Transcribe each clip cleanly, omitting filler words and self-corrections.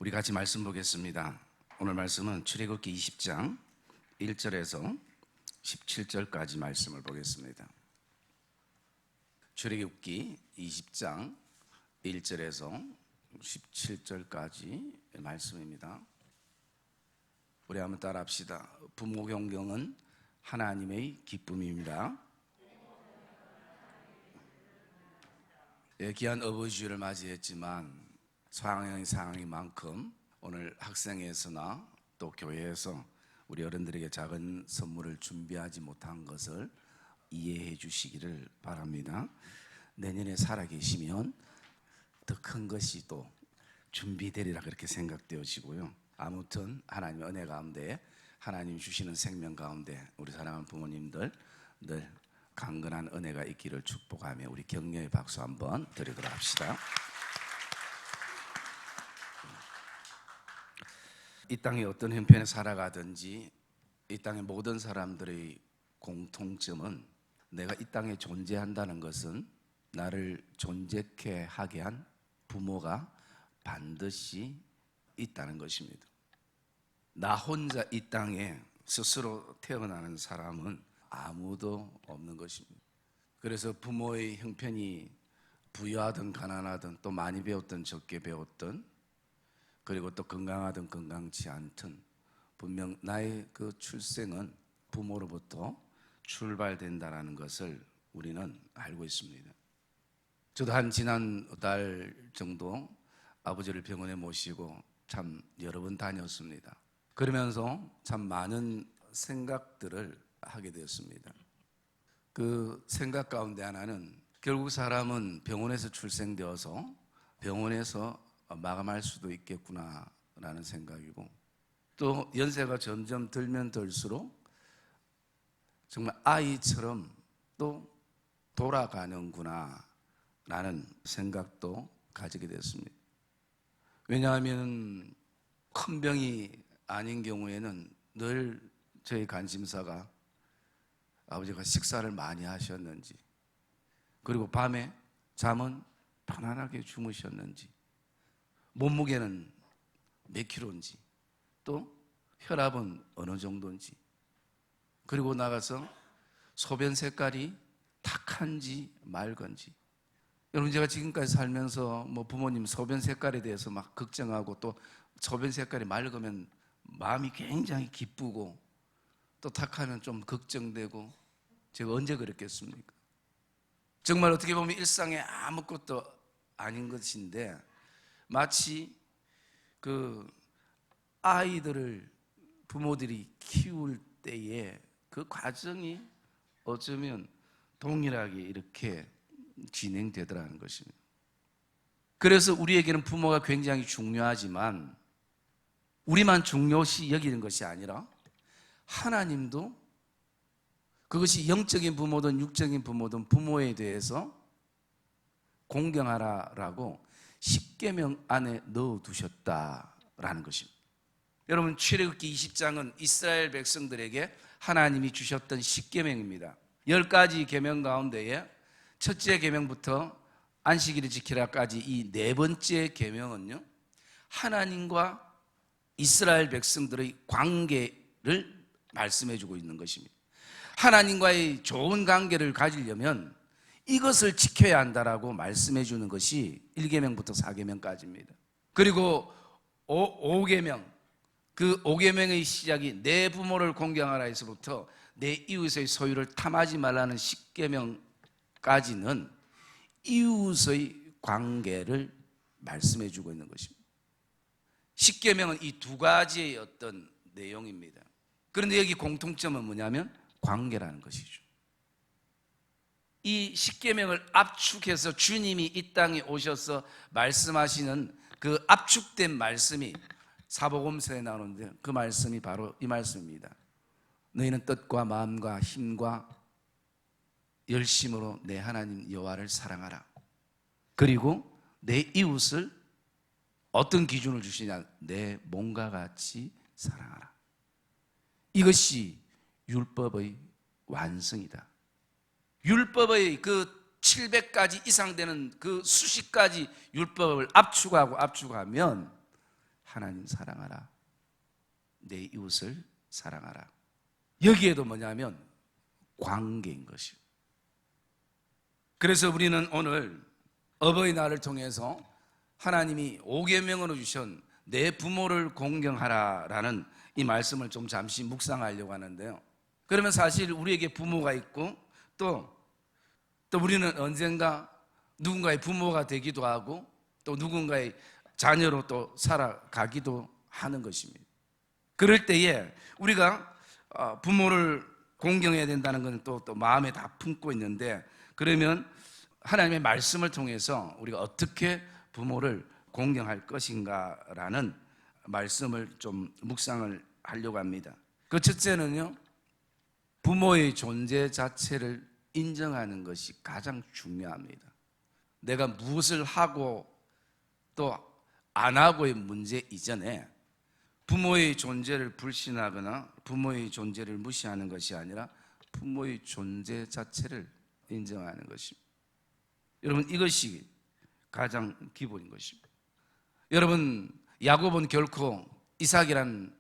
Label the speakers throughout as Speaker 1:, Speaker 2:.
Speaker 1: 우리 같이 말씀 보겠습니다. 오늘 말씀은 출애굽기 20장 1절에서 17절까지 말씀을 보겠습니다. 출애굽기 20장 1절에서 17절까지 말씀입니다. 우리 한번 따라합시다. 부모 경경은 하나님의 기쁨입니다. 귀한 어버이 주일을 맞이했지만 상황이 만큼 오늘 학생회에서나 또 교회에서 우리 어른들에게 작은 선물을 준비하지 못한 것을 이해해 주시기를 바랍니다. 내년에 살아계시면 더 큰 것이 또 준비되리라 그렇게 생각되어지고요. 아무튼 하나님의 은혜 가운데 하나님 주시는 생명 가운데 우리 사랑하는 부모님들 늘 강건한 은혜가 있기를 축복하며 우리 격려의 박수 한번 드리도록 합시다. 이 땅에 어떤 형편에 살아가든지 이 땅의 모든 사람들의 공통점은 내가 이 땅에 존재한다는 것은 나를 존재케 하게 한 부모가 반드시 있다는 것입니다. 나 혼자 이 땅에 스스로 태어나는 사람은 아무도 없는 것입니다. 그래서 부모의 형편이 부유하든 가난하든 또 많이 배웠든 적게 배웠든 그리고 또 건강하든 건강치 않든 분명 나의 그 출생은 부모로부터 출발된다는 것을 우리는 알고 있습니다. 저도 한 지난달 정도 아버지를 병원에 모시고 참 여러 번 다녔습니다. 그러면서 참 많은 생각들을 하게 되었습니다. 그 생각 가운데 하나는 결국 사람은 병원에서 출생되어서 병원에서 마감할 수도 있겠구나라는 생각이고, 또 연세가 점점 들면 들수록 정말 아이처럼 또 돌아가는구나 라는 생각도 가지게 됐습니다. 왜냐하면 큰 병이 아닌 경우에는 늘 저희 관심사가 아버지가 식사를 많이 하셨는지, 그리고 밤에 잠은 편안하게 주무셨는지, 몸무게는 몇 킬로인지, 또 혈압은 어느 정도인지, 그리고 나가서 소변 색깔이 탁한지 맑은지. 여러분, 제가 지금까지 살면서 부모님 소변 색깔에 대해서 막 걱정하고 또 소변 색깔이 맑으면 마음이 굉장히 기쁘고 또 탁하면 좀 걱정되고, 제가 언제 그랬겠습니까? 정말 어떻게 보면 일상에 아무것도 아닌 것인데 마치 그 아이들을 부모들이 키울 때에 그 과정이 어쩌면 동일하게 이렇게 진행되더라는 것입니다. 그래서 우리에게는 부모가 굉장히 중요하지만 우리만 중요시 여기는 것이 아니라 하나님도 그것이 영적인 부모든 육적인 부모든 부모에 대해서 공경하라라고 십계명 안에 넣어두셨다라는 것입니다. 여러분, 출애굽기 20장은 이스라엘 백성들에게 하나님이 주셨던 십계명입니다. 10가지 계명 가운데에 첫째 계명부터 안식일을 지키라까지 이 네 번째 계명은요, 하나님과 이스라엘 백성들의 관계를 말씀해주고 있는 것입니다. 하나님과의 좋은 관계를 가지려면 이것을 지켜야 한다라고 말씀해주는 것이 1계명부터 4계명까지입니다. 그리고 5계명, 그 5계명의 시작이 내 부모를 공경하라 에서부터 내 이웃의 소유를 탐하지 말라는 10계명까지는 이웃의 관계를 말씀해주고 있는 것입니다. 10계명은 이 두 가지의 어떤 내용입니다. 그런데 여기 공통점은 뭐냐면 관계라는 것이죠. 이 10계명을 압축해서 주님이 이 땅에 오셔서 말씀하시는 그 압축된 말씀이 사복음서에 나오는데 그 말씀이 바로 이 말씀입니다. 너희는 뜻과 마음과 힘과 열심으로 내 하나님 여호와를 사랑하라. 그리고 내 이웃을 어떤 기준을 주시냐? 내 몸과 같이 사랑하라. 이것이 율법의 완성이다. 율법의 그 700가지 이상 되는 그 수십 가지 율법을 압축하면 하나님 사랑하라, 내 이웃을 사랑하라. 여기에도 뭐냐면 관계인 것이에요. 그래서 우리는 오늘 어버이날을 통해서 하나님이 5계명으로 주신 내 부모를 공경하라라는 이 말씀을 좀 잠시 묵상하려고 하는데요. 그러면 사실 우리에게 부모가 있고 또 우리는 언젠가 누군가의 부모가 되기도 하고 또 누군가의 자녀로 또 살아가기도 하는 것입니다. 그럴 때에 우리가 부모를 공경해야 된다는 것은 또 마음에 다 품고 있는데, 그러면 하나님의 말씀을 통해서 우리가 어떻게 부모를 공경할 것인가라는 말씀을 좀 묵상을 하려고 합니다. 그 첫째는요, 부모의 존재 자체를 인정하는 것이 가장 중요합니다. 내가 무엇을 하고 또 안 하고의 문제 이전에 부모의 존재를 불신하거나 부모의 존재를 무시하는 것이 아니라 부모의 존재 자체를 인정하는 것입니다. 여러분, 이것이 가장 기본인 것입니다. 여러분, 야곱은 결코 이삭이란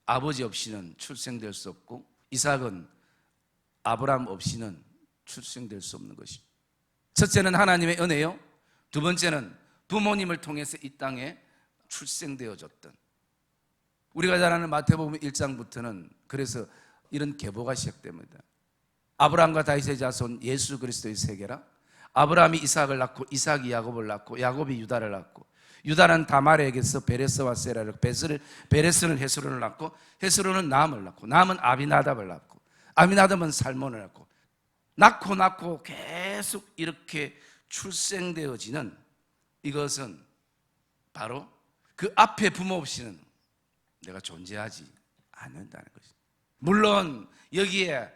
Speaker 1: 아버지 없이는 출생될 수 없고 이삭은 아브라함 없이는 출생될 수 없는 것입니다. 첫째는 하나님의 은혜요, 두 번째는 부모님을 통해서 이 땅에 출생되어졌던, 우리가 잘 아는 마태복음 1장부터는 그래서 이런 계보가 시작됩니다. 아브라함과 다윗의 자손 예수 그리스도의 세계라. 아브라함이 이삭을 낳고 이삭이 야곱을 낳고 야곱이 유다를 낳고 유다는 다말에게서 베레스와 세라를, 베레스는 헤스론을 낳고 헤스론은 나함을 낳고 나함은 아비나답을 낳고 아비나답은 살몬을 낳고 계속 이렇게 출생되어지는, 이것은 바로 그 앞에 부모 없이는 내가 존재하지 않는다는 것입니다. 물론 여기에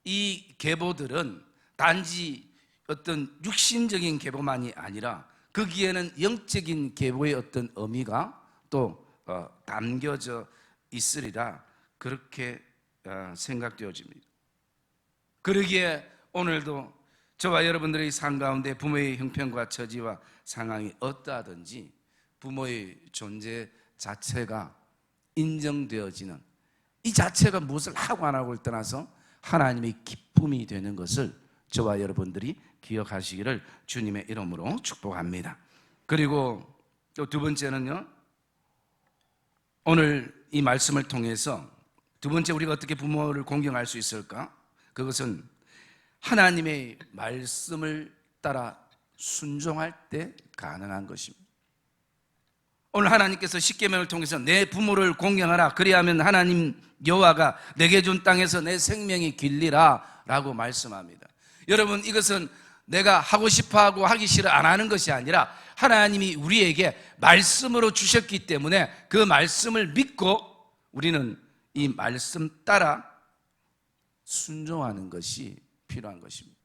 Speaker 1: 이 계보들은 단지 어떤 육신적인 계보만이 아니라 거기에는 영적인 계보의 어떤 의미가 또 담겨져 있으리라, 그렇게 생각되어집니다. 그러기에 오늘도 저와 여러분들의 삶 가운데 부모의 형편과 처지와 상황이 어떠하든지 부모의 존재 자체가 인정되어지는, 이 자체가 무엇을 하고 안 하고를 떠나서 하나님의 기쁨이 되는 것을 저와 여러분들이 기억하시기를 주님의 이름으로 축복합니다. 그리고 또 두 번째는요, 오늘 이 말씀을 통해서 두 번째 우리가 어떻게 부모를 공경할 수 있을까? 그것은 하나님의 말씀을 따라 순종할 때 가능한 것입니다. 오늘 하나님께서 십계명을 통해서 내 부모를 공경하라, 그리하면 하나님 여호와가 내게 준 땅에서 내 생명이 길리라 라고 말씀합니다. 여러분, 이것은 내가 하고 싶어하고 하기 싫어 안 하는 것이 아니라 하나님이 우리에게 말씀으로 주셨기 때문에 그 말씀을 믿고 우리는 이 말씀 따라 순종하는 것이 필요한 것입니다.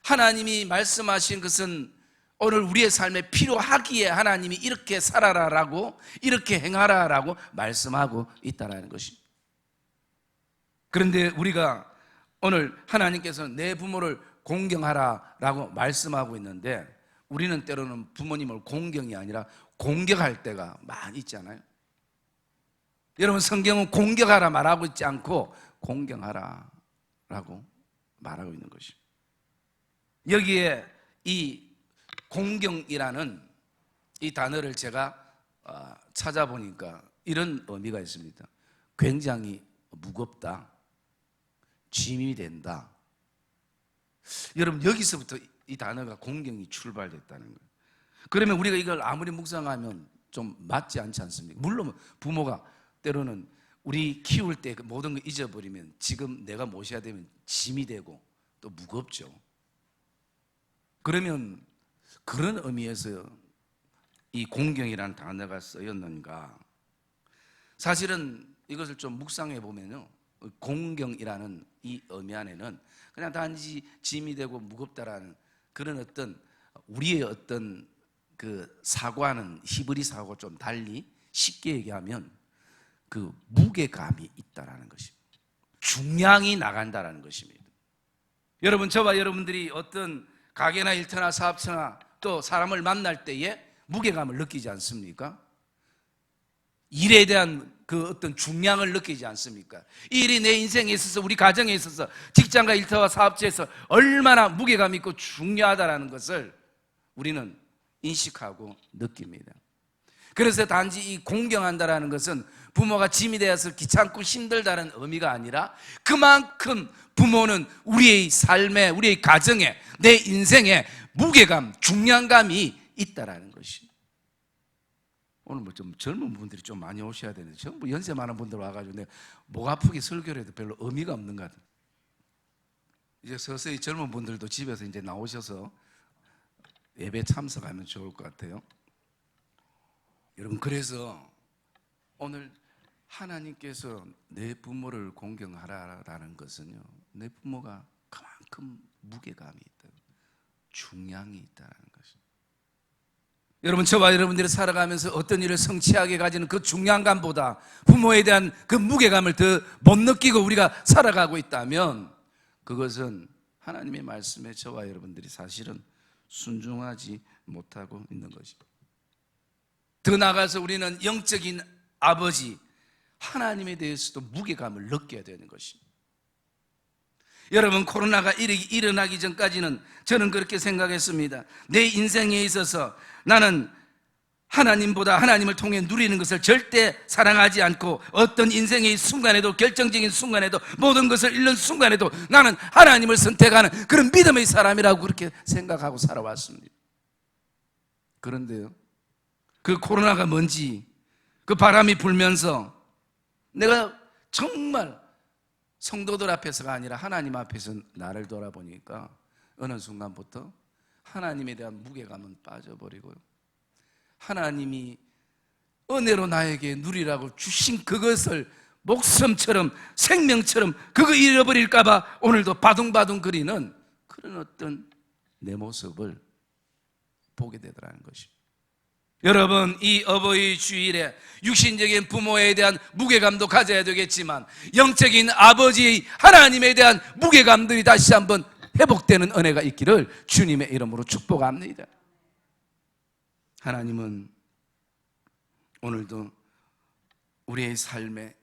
Speaker 1: 하나님이 말씀하신 것은 오늘 우리의 삶에 필요하기에 하나님이 이렇게 살아라라고, 이렇게 행하라라고 말씀하고 있다는 것입니다. 그런데 우리가 오늘 하나님께서 내 부모를 공경하라라고 말씀하고 있는데 우리는 때로는 부모님을 공경이 아니라 공격할 때가 많이 있잖아요. 여러분, 성경은 공격하라 말하고 있지 않고 공경하라라고 말하고 있는 것입니다. 여기에 이 공경이라는 이 단어를 제가 찾아보니까 이런 의미가 있습니다. 굉장히 무겁다, 짐이 된다. 여러분, 여기서부터 이 단어가 공경이 출발됐다는 거예요. 그러면 우리가 이걸 아무리 묵상하면 좀 맞지 않지 않습니까? 물론 부모가 때로는 우리 키울 때 모든 걸 잊어버리면 지금 내가 모셔야 되면 짐이 되고 또 무겁죠. 그러면 그런 의미에서 이 공경이라는 단어가 쓰였는가? 사실은 이것을 좀 묵상해 보면요, 공경이라는 이 의미 안에는 그냥 단지 짐이 되고 무겁다라는 그런 어떤 우리의 어떤 그 사고하는 히브리 사고와 좀 달리 쉽게 얘기하면 그 무게감이 있다라는 것입니다. 중량이 나간다라는 것입니다. 여러분, 저와 여러분들이 어떤 가게나 일터나 사업처나 또 사람을 만날 때에 무게감을 느끼지 않습니까? 일에 대한 그 어떤 중량을 느끼지 않습니까? 이 일이 내 인생에 있어서, 우리 가정에 있어서, 직장과 일터와 사업체에서 얼마나 무게감 있고 중요하다라는 것을 우리는 인식하고 느낍니다. 그래서 단지 이 공경한다라는 것은 부모가 짐이 되어서 귀찮고 힘들다는 의미가 아니라, 그만큼 부모는 우리의 삶에, 우리의 가정에, 내 인생에 무게감, 중량감이 있다라는 것이. 오늘 뭐 좀 젊은 분들이 좀 많이 오셔야 되는데, 전부 연세 많은 분들 와가지고 내가 목 아프게 설교를 해도 별로 의미가 없는 것 같아요. 이제 서서히 젊은 분들도 집에서 이제 나오셔서 예배 참석하면 좋을 것 같아요. 여러분, 그래서 오늘 하나님께서 내 부모를 공경하라라는 것은요, 내 부모가 그만큼 무게감이 있다, 중량이 있다는 것입니다. 여러분, 저와 여러분들이 살아가면서 어떤 일을 성취하게 가지는 그 중량감보다 부모에 대한 그 무게감을 더 못 느끼고 우리가 살아가고 있다면, 그것은 하나님의 말씀에 저와 여러분들이 사실은 순종하지 못하고 있는 것입니다. 더 나아가서 우리는 영적인 아버지 하나님에 대해서도 무게감을 느껴야 되는 것입니다. 여러분, 코로나가 일어나기 전까지는 저는 그렇게 생각했습니다. 내 인생에 있어서 나는 하나님보다, 하나님을 통해 누리는 것을 절대 사랑하지 않고, 어떤 인생의 순간에도, 결정적인 순간에도, 모든 것을 잃는 순간에도 나는 하나님을 선택하는 그런 믿음의 사람이라고 그렇게 생각하고 살아왔습니다. 그런데요, 그 코로나가 뭔지, 그 바람이 불면서 내가 정말 성도들 앞에서가 아니라 하나님 앞에서 나를 돌아보니까 어느 순간부터 하나님에 대한 무게감은 빠져버리고요, 하나님이 은혜로 나에게 누리라고 주신 그것을 목숨처럼, 생명처럼 그거 잃어버릴까 봐 오늘도 바둥바둥 거리는 그런 어떤 내 모습을 보게 되더라는 것입니다. 여러분, 이 어버이 주일에 육신적인 부모에 대한 무게감도 가져야 되겠지만, 영적인 아버지 하나님에 대한 무게감들이 다시 한번 회복되는 은혜가 있기를 주님의 이름으로 축복합니다. 하나님은 오늘도 우리의 삶에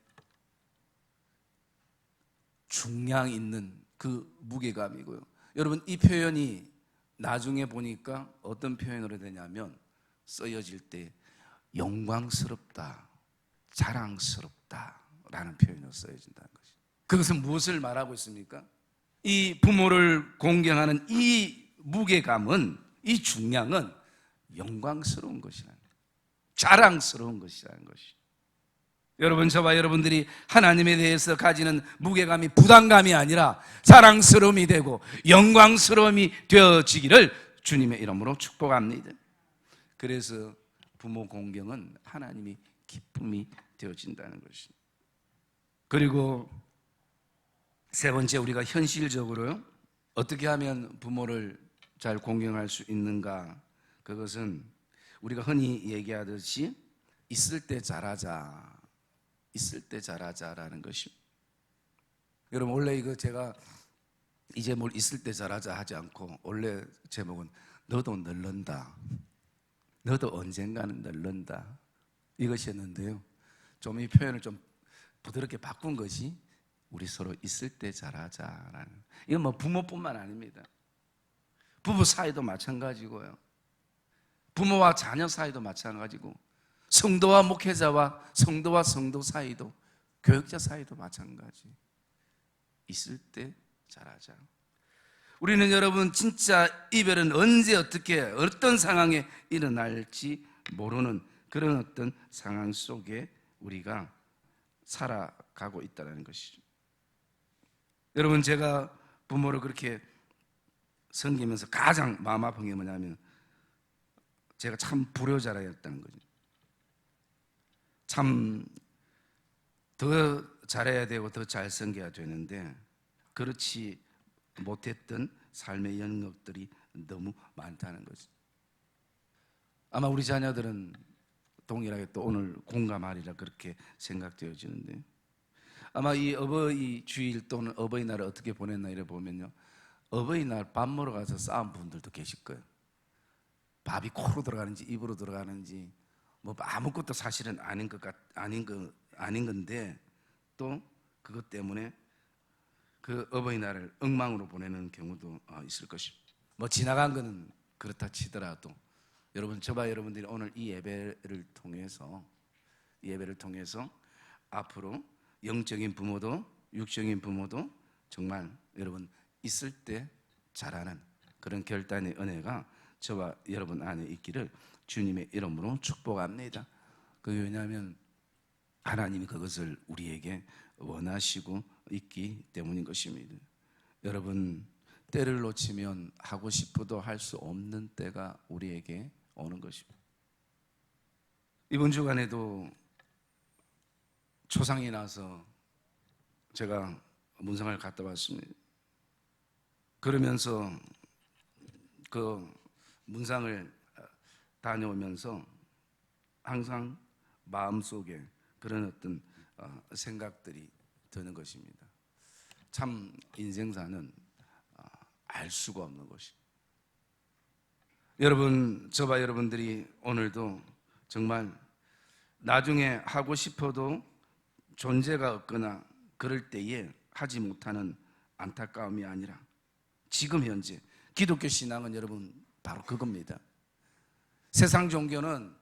Speaker 1: 중량 있는 그 무게감이고요. 여러분, 이 표현이 나중에 보니까 어떤 표현으로 되냐면, 쓰여질 때 영광스럽다, 자랑스럽다 라는 표현으로 쓰여진다는 것이. 그것은 무엇을 말하고 있습니까? 이 부모를 공경하는 이 무게감은, 이 중량은 영광스러운 것이라는 거예요. 자랑스러운 것이라는 것이. 여러분, 저와 여러분들이 하나님에 대해서 가지는 무게감이 부담감이 아니라 자랑스러움이 되고 영광스러움이 되어지기를 주님의 이름으로 축복합니다. 그래서 부모 공경은 하나님이 기쁨이 되어진다는 것입니다. 그리고 세 번째, 우리가 현실적으로 어떻게 하면 부모를 잘 공경할 수 있는가? 그것은 우리가 흔히 얘기하듯이 있을 때 잘하자, 있을 때 잘하자라는 것입니다. 여러분, 원래 이거 제가 이제 뭘 있을 때 잘하자 하지 않고, 원래 제목은 너도 늙는다, 너도 언젠가는 늙는다, 이것이었는데요, 좀 이 표현을 좀 부드럽게 바꾼 것이 우리 서로 있을 때 잘하자라는. 이건 뭐 부모뿐만 아닙니다. 부부 사이도 마찬가지고요, 부모와 자녀 사이도 마찬가지고, 성도와 목회자와 성도와 성도 사이도, 교육자 사이도 마찬가지. 있을 때 잘하자. 우리는 여러분, 진짜 이별은 언제, 어떻게, 어떤 상황에 일어날지 모르는 그런 어떤 상황 속에 우리가 살아가고 있다는 것이죠. 여러분, 제가 부모를 그렇게 섬기면서 가장 마음 아픈 게 뭐냐면, 제가 참 불효자라였다는 거죠. 참 더 잘해야 되고 더 잘 섬겨야 되는데, 그렇지 못했던 삶의 영역들이 너무 많다는 거죠. 아마 우리 자녀들은 동일하게 또 오늘 공감하리라 그렇게 생각되어지는데, 아마 이 어버이 주일 또는 어버이날을 어떻게 보냈나 이래 보면요, 어버이날 밥 먹으러 가서 싸운 분들도 계실 거예요. 밥이 코로 들어가는지 입으로 들어가는지 뭐 아무것도 사실은 아닌 건데 또 그것 때문에 그 어버이날을 엉망으로 보내는 경우도 있을 것입니다. 뭐 지나간 거는 그렇다 치더라도 여러분, 저와 여러분들이 오늘 이 예배를 통해서 앞으로 영적인 부모도 육적인 부모도 정말 여러분 있을 때 잘하는 그런 결단의 은혜가 저와 여러분 안에 있기를 주님의 이름으로 축복합니다. 왜냐하면 하나님이 그것을 우리에게 원하시고 있기 때문인 것입니다. 여러분, 때를 놓치면 하고 싶어도 할 수 없는 때가 우리에게 오는 것입니다. 이번 주간에도 초상이 나서 제가 문상을 갔다 왔습니다. 그러면서 그 문상을 다녀오면서 항상 마음속에 그런 어떤 생각들이 드는 것입니다. 참 인생사는 알 수가 없는 것입니다. 여러분, 저와 여러분들이 오늘도 정말 나중에 하고 싶어도 존재가 없거나 그럴 때에 하지 못하는 안타까움이 아니라 지금 현재 기독교 신앙은 여러분 바로 그겁니다. 세상 종교는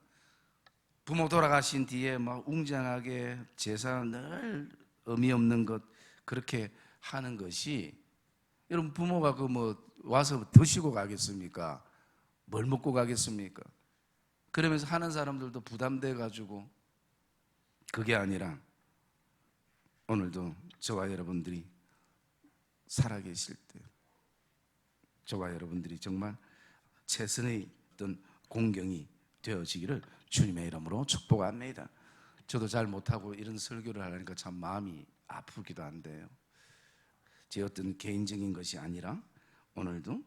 Speaker 1: 부모 돌아가신 뒤에 막 웅장하게 제사 늘 의미 없는 것 그렇게 하는 것이, 여러분 부모가 와서 드시고 가겠습니까? 뭘 먹고 가겠습니까? 그러면서 하는 사람들도 부담돼 가지고 그게 아니라 오늘도 저와 여러분들이 살아계실 때 저와 여러분들이 정말 최선의 어떤 공경이 되어지기를 주님의 이름으로 축복합니다. 저도 잘 못하고 이런 설교를 하려니까 참 마음이 아프기도 한데요, 제 어떤 개인적인 것이 아니라 오늘도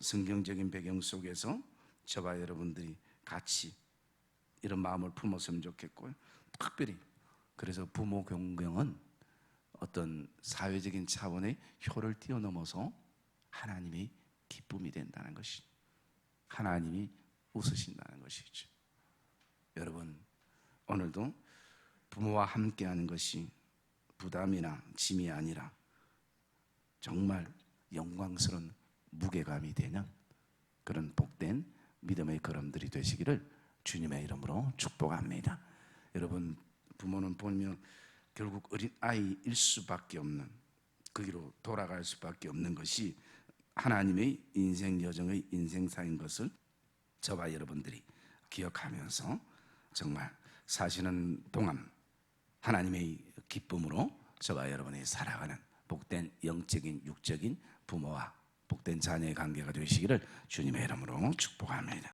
Speaker 1: 성경적인 배경 속에서 저와 여러분들이 같이 이런 마음을 품었으면 좋겠고요. 특별히 그래서 부모 공경은 어떤 사회적인 차원의 효를 뛰어넘어서 하나님의 기쁨이 된다는 것이, 하나님이 웃으신다는 것이죠. 여러분, 오늘도 부모와 함께하는 것이 부담이나 짐이 아니라 정말 영광스러운 무게감이 되는 그런 복된 믿음의 걸음들이 되시기를 주님의 이름으로 축복합니다. 여러분, 부모는 보면 결국 어린 아이일 수밖에 없는, 그 길로 돌아갈 수밖에 없는 것이 하나님의 인생 여정의 인생사인 것을 저와 여러분들이 기억하면서 정말 사시는 동안 하나님의 기쁨으로 저와 여러분이 살아가는 복된 영적인 육적인 부모와 복된 자녀의 관계가 되시기를 주님의 이름으로 축복합니다.